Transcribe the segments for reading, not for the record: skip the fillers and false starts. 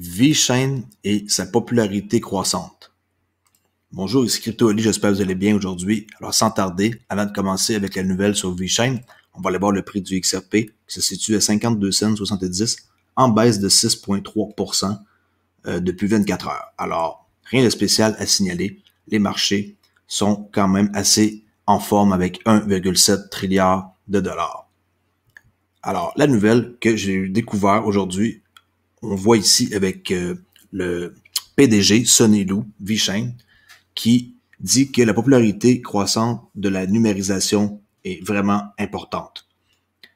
VeChain et sa popularité croissante. Bonjour, ici CryptoAli, j'espère que vous allez bien aujourd'hui. Alors sans tarder, avant de commencer avec la nouvelle sur VeChain, on va aller voir le prix du XRP qui se situe à 52 cents 70 en baisse de 6,3% depuis 24 heures. Alors, rien de spécial à signaler. Les marchés sont quand même assez en forme avec 1,7 trilliard de dollars. Alors, la nouvelle que j'ai découvert aujourd'hui, on voit ici avec le PDG, Sonny Lu, VeChain, qui dit que la popularité croissante de la numérisation est vraiment importante.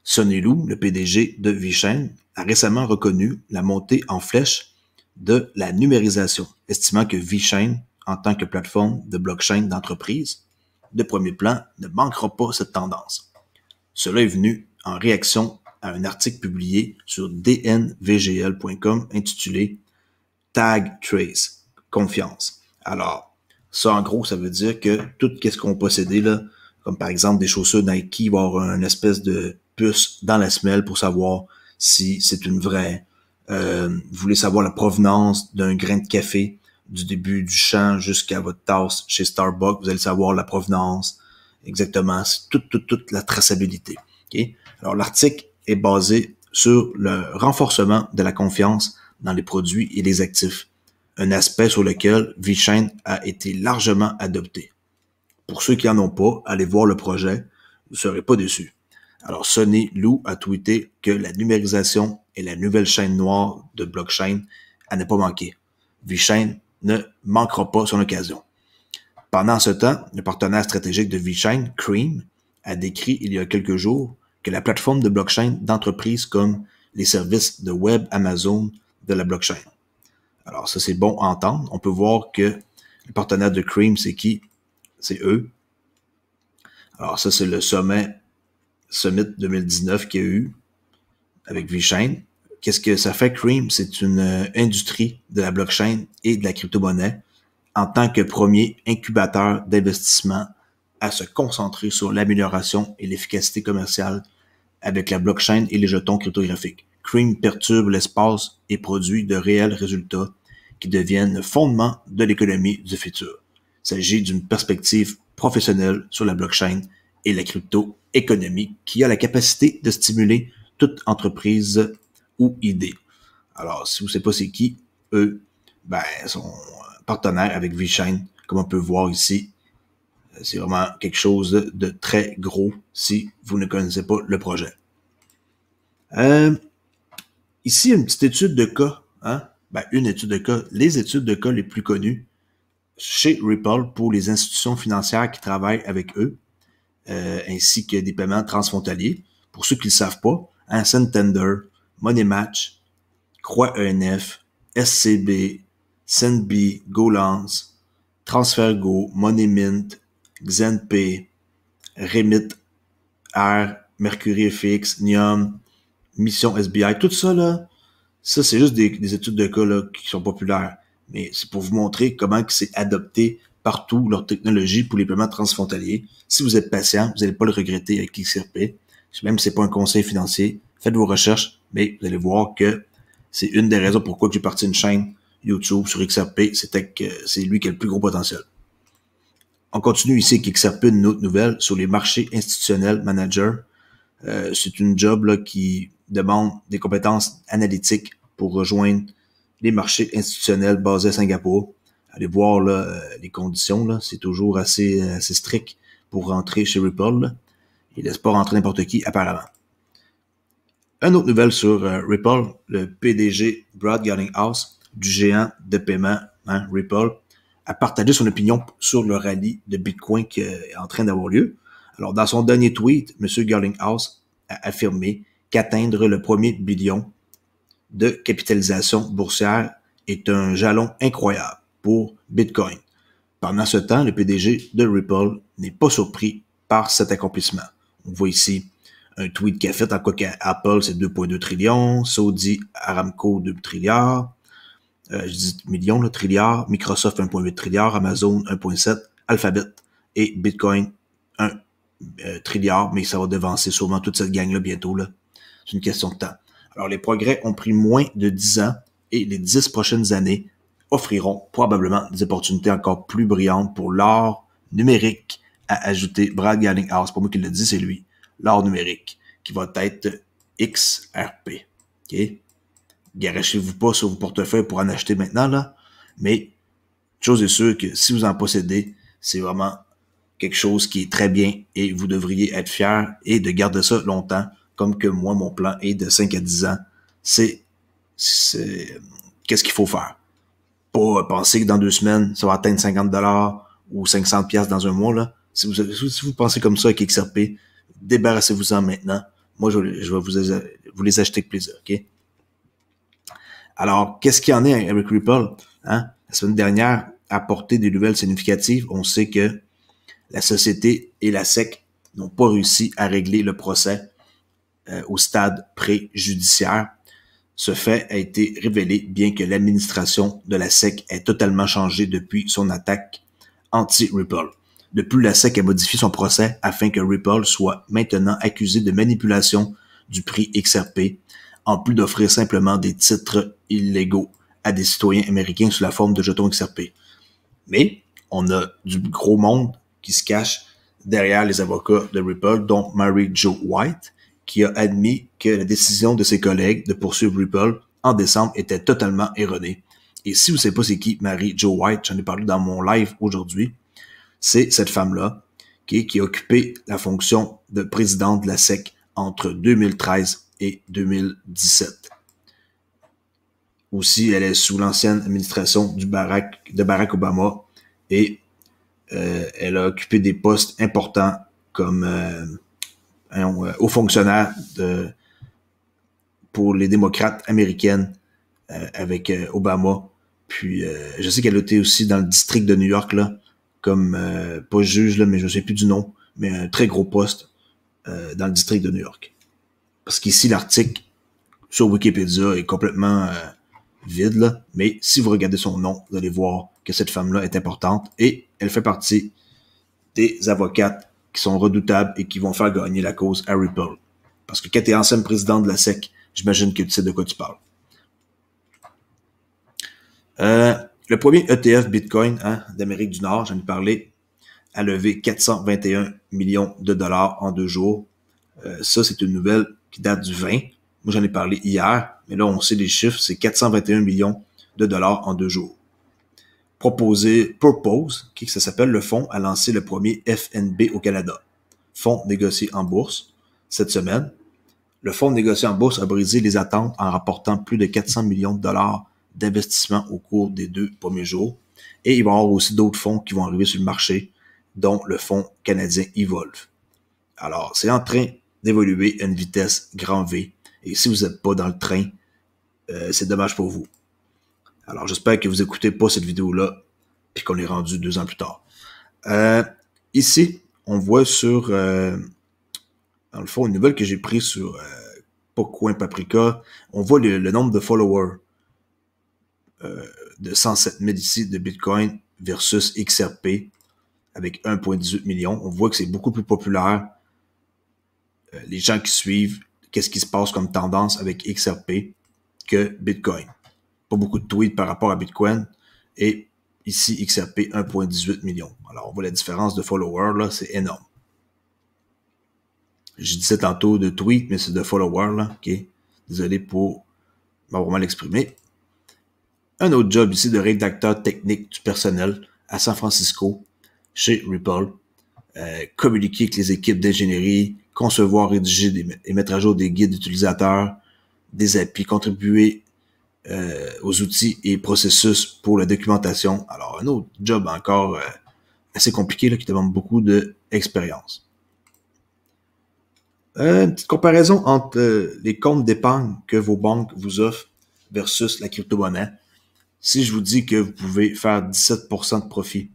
Sonny Lu, le PDG de VeChain, a récemment reconnu la montée en flèche de la numérisation, estimant que VeChain, en tant que plateforme de blockchain d'entreprise, de premier plan, ne manquera pas cette tendance. Cela est venu en réaction à un article publié sur dnvgl.com intitulé Tag Trace, confiance. Alors, ça en gros, ça veut dire que tout ce qu'on possédait là, comme par exemple des chaussures Nike, va avoir une espèce de puce dans la semelle pour savoir si c'est une vraie. Vous voulez savoir la provenance d'un grain de café du début du champ jusqu'à votre tasse chez Starbucks, vous allez savoir la provenance, exactement, c'est toute la traçabilité. Okay? Alors, l'article est basé sur le renforcement de la confiance dans les produits et les actifs, un aspect sur lequel VeChain a été largement adopté. Pour ceux qui en ont pas, allez voir le projet, vous ne serez pas déçus. Alors, Sonny Lu a tweeté que la numérisation est la nouvelle chaîne noire de blockchain à ne pas manquer. VeChain ne manquera pas son occasion. Pendant ce temps, le partenaire stratégique de VeChain, Cream, a décrit il y a quelques jours que la plateforme de blockchain d'entreprises comme les services de web Amazon de la blockchain. Alors ça, c'est bon à entendre. On peut voir que le partenaire de Cream, c'est qui? C'est eux. Alors ça, c'est le Summit 2019 qu'il y a eu avec VeChain. Qu'est-ce que ça fait, Cream? C'est une industrie de la blockchain et de la crypto-monnaie en tant que premier incubateur d'investissement à se concentrer sur l'amélioration et l'efficacité commerciale avec la blockchain et les jetons cryptographiques. Cream perturbe l'espace et produit de réels résultats qui deviennent le fondement de l'économie du futur. Il s'agit d'une perspective professionnelle sur la blockchain et la crypto-économie qui a la capacité de stimuler toute entreprise ou idée. Alors, si vous ne savez pas c'est qui, eux, sont partenaires avec VeChain, comme on peut voir ici. C'est vraiment quelque chose de très gros si vous ne connaissez pas le projet. Ici, une petite étude de cas. Une étude de cas. Les études de cas les plus connues chez Ripple pour les institutions financières qui travaillent avec eux, ainsi que des paiements transfrontaliers. Pour ceux qui ne le savent pas, Santander, Money Match, Croix ENF, SCB, Sendby, GoLance, TransferGo, MoneyMint, XenPay, Remit, Air, Mercury FX, Nium, Mission SBI, tout ça là, ça c'est juste des études de cas là, qui sont populaires. Mais c'est pour vous montrer comment c'est adopté partout leur technologie pour les paiements transfrontaliers. Si vous êtes patient, vous n'allez pas le regretter avec XRP. Même si c'est pas un conseil financier, faites vos recherches, mais vous allez voir que c'est une des raisons pourquoi j'ai parti une chaîne YouTube sur XRP, c'était que c'est lui qui a le plus gros potentiel. On continue ici avec XRP, une autre nouvelle sur les marchés institutionnels managers. C'est une job là, qui demande des compétences analytiques pour rejoindre les marchés institutionnels basés à Singapour. Allez voir là, les conditions, là, c'est toujours assez strict pour rentrer chez Ripple. Là. Ils ne laissent pas rentrer n'importe qui, apparemment. Une autre nouvelle sur Ripple, le PDG Brad Garlinghouse, du géant de paiement Ripple, a partagé son opinion sur le rallye de Bitcoin qui est en train d'avoir lieu. Alors, dans son dernier tweet, M. Garlinghouse a affirmé qu'atteindre le 1er billion de capitalisation boursière est un jalon incroyable pour Bitcoin. Pendant ce temps, le PDG de Ripple n'est pas surpris par cet accomplissement. On voit ici un tweet qu'il a fait en quoi qu'Apple, c'est 2,2 trillions, Saudi Aramco, 2 trilliards, je dis millions, là, trilliards, Microsoft, 1,8 trilliard, Amazon, 1,7, Alphabet et Bitcoin, 1 trilliard, mais ça va devancer sûrement toute cette gang-là bientôt, là. C'est une question de temps. Alors, les progrès ont pris moins de 10 ans et les 10 prochaines années offriront probablement des opportunités encore plus brillantes pour l'or numérique, a ajouté Brad Garlinghouse. C'est pas moi qui le dis, c'est lui. L'or numérique, qui va être XRP. OK? Garachez-vous pas sur vos portefeuilles pour en acheter maintenant, là. Mais, chose est sûre que si vous en possédez, c'est vraiment quelque chose qui est très bien et vous devriez être fiers et de garder ça longtemps, comme que moi, mon plan est de 5 à 10 ans. C'est qu'est-ce qu'il faut faire? Pas penser que dans 2 semaines, ça va atteindre 50$ ou 500$ dans un mois, là. Si vous pensez comme ça avec XRP, débarrassez-vous-en maintenant. Moi, je vais vous les acheter avec plaisir, OK? Alors, qu'est-ce qu'il y en est avec Ripple? Hein? La semaine dernière a apporté des nouvelles significatives. On sait que la société et la SEC n'ont pas réussi à régler le procès au stade préjudiciaire. Ce fait a été révélé bien que l'administration de la SEC ait totalement changé depuis son attaque anti-Ripple. De plus, la SEC a modifié son procès afin que Ripple soit maintenant accusé de manipulation du prix XRP, en plus d'offrir simplement des titres illégaux à des citoyens américains sous la forme de jetons XRP. Mais on a du gros monde qui se cache derrière les avocats de Ripple, dont Mary Jo White, qui a admis que la décision de ses collègues de poursuivre Ripple en décembre était totalement erronée. Et si vous ne savez pas c'est qui Mary Jo White, j'en ai parlé dans mon live aujourd'hui, c'est cette femme-là qui a occupé la fonction de présidente de la SEC entre 2013 et 2017. Aussi, elle est sous l'ancienne administration de Barack Obama et elle a occupé des postes importants comme haut fonctionnaire pour les démocrates américaines avec Obama. Puis je sais qu'elle a été aussi dans le district de New York, là, comme, pas juge, là, mais je ne sais plus du nom, mais un très gros poste dans le district de New York. Parce qu'ici, l'article sur Wikipédia est complètement vide, là, mais si vous regardez son nom, vous allez voir que cette femme-là est importante et elle fait partie des avocates qui sont redoutables et qui vont faire gagner la cause à Ripple. Parce que quand tu es ancienne présidente de la SEC, j'imagine que tu sais de quoi tu parles. Le premier ETF Bitcoin d'Amérique du Nord, j'en ai parlé, a levé 421 millions de dollars en 2 jours. Ça, c'est une nouvelle qui date du 20. Moi, j'en ai parlé hier, mais là, on sait les chiffres, c'est 421 millions de dollars en 2 jours. Purpose, qui ça s'appelle, le fonds a lancé le premier FNB au Canada. Fonds négocié en bourse cette semaine. Le fonds négocié en bourse a brisé les attentes en rapportant plus de 400 millions de dollars d'investissement au cours des 2 premiers jours. Et il va y avoir aussi d'autres fonds qui vont arriver sur le marché, dont le fonds canadien Evolve. Alors, c'est en train d'évoluer à une vitesse grand V. Et si vous n'êtes pas dans le train, c'est dommage pour vous. Alors, j'espère que vous écoutez pas cette vidéo-là, puis qu'on est rendu 2 ans plus tard. Ici, on voit sur, dans le fond, une nouvelle que j'ai prise sur Coin Paprika. On voit le nombre de followers de 107 000 ici de Bitcoin versus XRP avec 1,18 million. On voit que c'est beaucoup plus populaire. Les gens qui suivent, qu'est-ce qui se passe comme tendance avec XRP que Bitcoin. Pas beaucoup de tweets par rapport à Bitcoin. Et ici, XRP, 1,18 million. Alors, on voit la différence de followers, là, c'est énorme. Je disais tantôt de tweets, mais c'est de followers, là, ok? Désolé pour m'avoir mal exprimé. Un autre job ici de rédacteur technique du personnel à San Francisco, chez Ripple. Communiquer avec les équipes d'ingénierie, concevoir, rédiger et mettre à jour des guides utilisateurs, des API, contribuer aux outils et processus pour la documentation. Alors, un autre job encore assez compliqué là, qui demande beaucoup d'expérience. Une petite comparaison entre les comptes d'épargne que vos banques vous offrent versus la crypto-monnaie. Si je vous dis que vous pouvez faire 17% de profit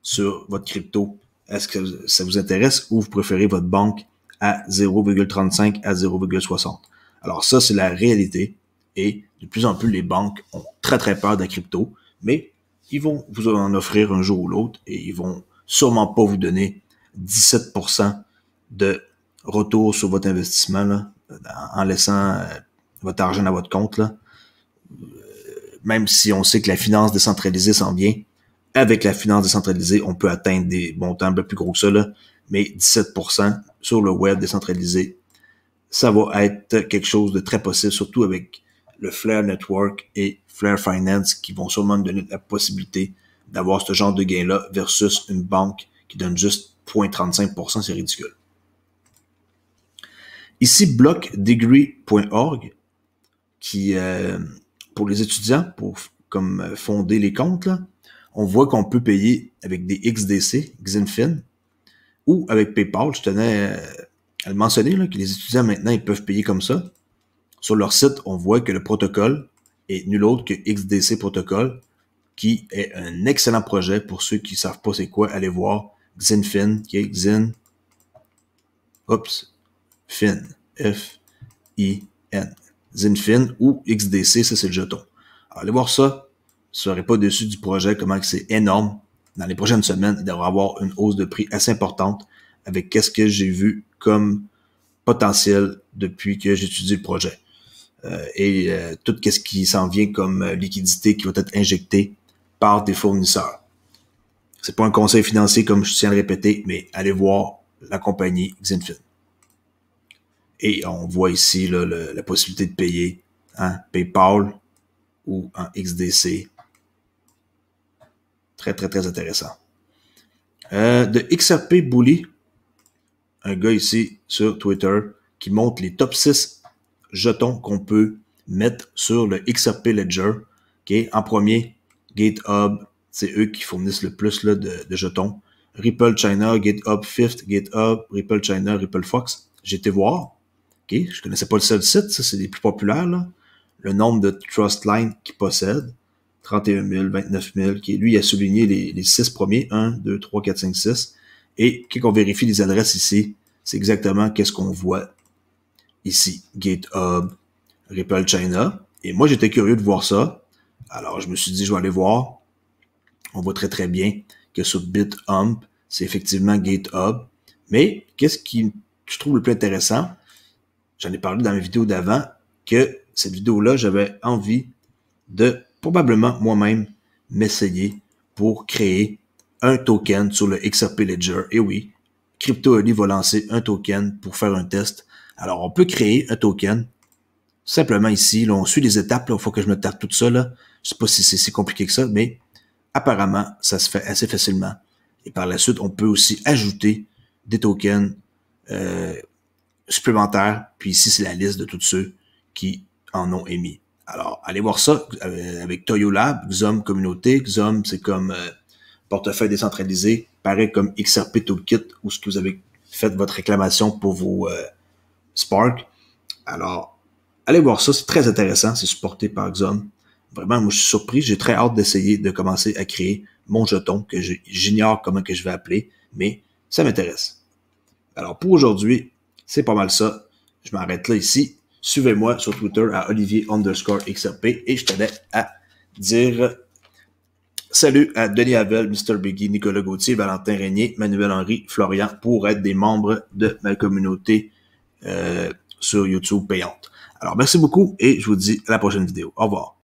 sur votre crypto, est-ce que ça vous intéresse ou vous préférez votre banque à 0,35 à 0,60? Alors ça, c'est la réalité. Et de plus en plus, les banques ont très très peur de la crypto, mais ils vont vous en offrir un jour ou l'autre et ils vont sûrement pas vous donner 17% de retour sur votre investissement là, en laissant votre argent dans votre compte. Là. même si on sait que la finance décentralisée s'en vient, avec la finance décentralisée, on peut atteindre des montants un peu plus gros que ça, là, mais 17% sur le web décentralisé, ça va être quelque chose de très possible, surtout avec le Flare Network et Flare Finance qui vont sûrement nous donner la possibilité d'avoir ce genre de gain-là versus une banque qui donne juste 0,35%, c'est ridicule. Ici, blockdegree.org, qui, pour les étudiants, pour comme fonder les comptes, là, on voit qu'on peut payer avec des XDC, XinFin, ou avec PayPal. Je tenais à le mentionner, là, que les étudiants maintenant, ils peuvent payer comme ça. Sur leur site, on voit que le protocole est nul autre que XDC Protocol, qui est un excellent projet pour ceux qui ne savent pas c'est quoi. Allez voir XinFin, qui est Xin, Fin, F-I-N, XinFin ou XDC, ça c'est le jeton. Alors, allez voir ça. Vous ne serez pas dessus du projet, comment c'est énorme. Dans les prochaines semaines, il devrait y avoir une hausse de prix assez importante avec qu'est-ce que j'ai vu comme potentiel depuis que j'étudie le projet. Tout ce qui s'en vient comme liquidité qui va être injectée par des fournisseurs. C'est pas un conseil financier comme je tiens à le répéter, mais allez voir la compagnie XinFin. Et on voit ici là, la possibilité de payer en PayPal ou en XDC. Très, très, très intéressant. De XRP Bully, un gars ici sur Twitter qui montre les top 6 jetons qu'on peut mettre sur le XRP Ledger. Okay? En premier, GateHub, c'est eux qui fournissent le plus là, de jetons. Ripple China, GateHub Fifth, GateHub, Ripple China, Ripple Fox. J'ai été voir. Okay? Je connaissais pas le seul site, ça c'est les plus populaires. Là. Le nombre de Trustline qu'ils possèdent, 31 000, 29 000, qui lui a souligné les 6 premiers, 1, 2, 3, 4, 5, 6. Et quand on vérifie les adresses ici, c'est exactement qu'est-ce qu'on voit ici. GateHub, Ripple China. Et moi, j'étais curieux de voir ça. Alors, je me suis dit, je vais aller voir. On voit très, très bien que sur BitHump, c'est effectivement GateHub. Mais, qu'est-ce qui je trouve le plus intéressant? J'en ai parlé dans mes vidéos d'avant, que cette vidéo-là, j'avais envie de probablement moi-même m'essayer pour créer un token sur le XRP Ledger. Et oui, CryptoOli va lancer un token pour faire un test. Alors, on peut créer un token simplement ici. Là, on suit les étapes. Il faut que je me tape tout ça. Là. Je sais pas si c'est si compliqué que ça, mais apparemment, ça se fait assez facilement. Et par la suite, on peut aussi ajouter des tokens supplémentaires. Puis ici, c'est la liste de tous ceux qui en ont émis. Alors, allez voir ça avec Toyo Lab, Xom Communauté. Xom, c'est comme portefeuille décentralisé, pareil comme XRP Toolkit, où ce que vous avez fait votre réclamation pour vos Spark. Alors, allez voir ça, c'est très intéressant, c'est supporté par Xom. Vraiment, moi je suis surpris, j'ai très hâte d'essayer de commencer à créer mon jeton, que j'ignore comment que je vais appeler, mais ça m'intéresse. Alors, pour aujourd'hui, c'est pas mal ça. Je m'arrête là ici. Suivez-moi sur Twitter à Olivier_XRP et je tenais à dire salut à Denis Havel, Mr. Biggie, Nicolas Gauthier, Valentin Régnier, Manuel Henry, Florian pour être des membres de ma communauté sur YouTube payante. Alors merci beaucoup et je vous dis à la prochaine vidéo. Au revoir.